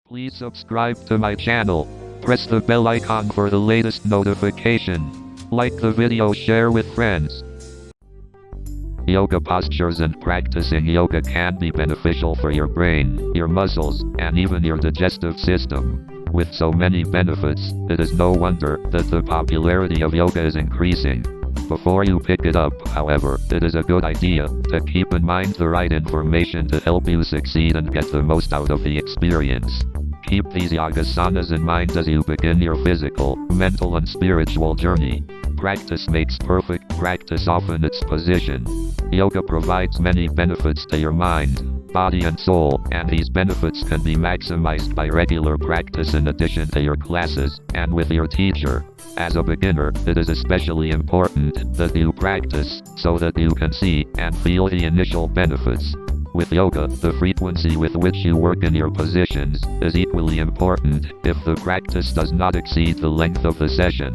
Please subscribe to my channel. Press the bell icon for the latest notification. Like the video, share with friends. Yoga postures and practicing yoga can be beneficial for your brain, your muscles, and even your digestive system. With so many benefits, it is no wonder that the popularity of yoga is increasing. Before you pick it up, however, it is a good idea to keep in mind the right information to help you succeed and get the most out of the experience. Keep these yogasanas in mind as you begin your physical, mental, and spiritual journey. Practice makes perfect. Practice often its position. Yoga provides many benefits to your mind, body, and soul, and these benefits can be maximized by regular practice in addition to your classes and with your teacher. As a beginner, it is especially important that you practice so that you can see and feel the initial benefits. With yoga, the frequency with which you work in your positions is equally important if the practice does not exceed the length of the session.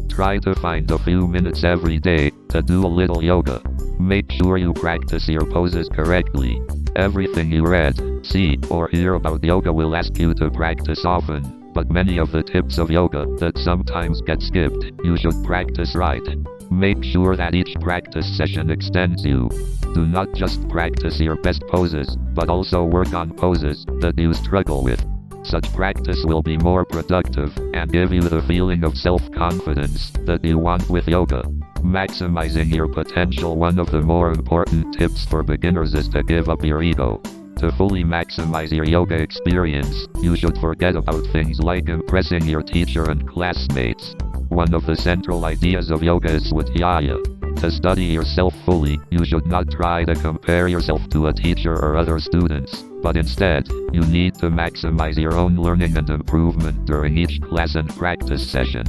Try to find a few minutes every day to do a little yoga. Make sure you practice your poses correctly. Everything you read, see, or hear about yoga will ask you to practice often, but many of the tips of yoga that sometimes get skipped, you should practice right. Make sure that each practice session extends you. Do not just practice your best poses, but also work on poses that you struggle with. Such practice will be more productive and give you the feeling of self-confidence that you want with yoga. Maximizing your potential. One of the more important tips for beginners is to give up your ego. To fully maximize your yoga experience, you should forget about things like impressing your teacher and classmates. One of the central ideas of yoga is svadhyaya. To study yourself fully, you should not try to compare yourself to a teacher or other students, but instead, you need to maximize your own learning and improvement during each class and practice session.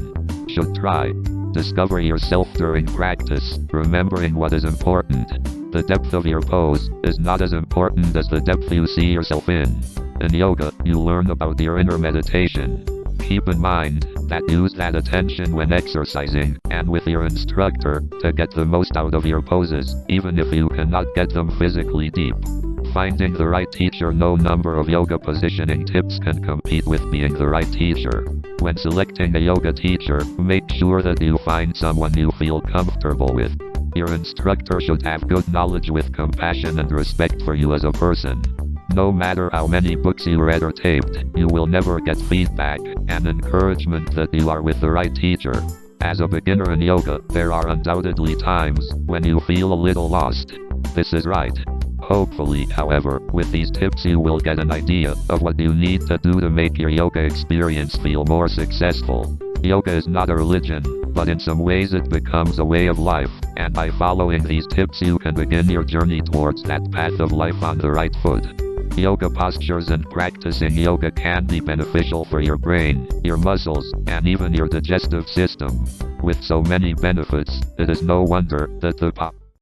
Should try. Discover yourself during practice, remembering what is important. The depth of your pose is not as important as the depth you see yourself in. In yoga, you learn about your inner meditation. Keep in mind that use that attention when exercising and with your instructor to get the most out of your poses, even if you cannot get them physically deep. Finding the right teacher. No number of yoga positioning tips can compete with being the right teacher. When selecting a yoga teacher, make sure that you find someone you feel comfortable with. Your instructor should have good knowledge with compassion and respect for you as a person. No matter how many books you read or taped, you will never get feedback and encouragement that you are with the right teacher. As a beginner in yoga, there are undoubtedly times when you feel a little lost. This is right. Hopefully, however, with these tips you will get an idea of what you need to do to make your yoga experience feel more successful. Yoga is not a religion, but in some ways it becomes a way of life, and by following these tips you can begin your journey towards that path of life on the right foot. Yoga postures and practicing yoga can be beneficial for your brain, your muscles, and even your digestive system. With so many benefits, it is no wonder that the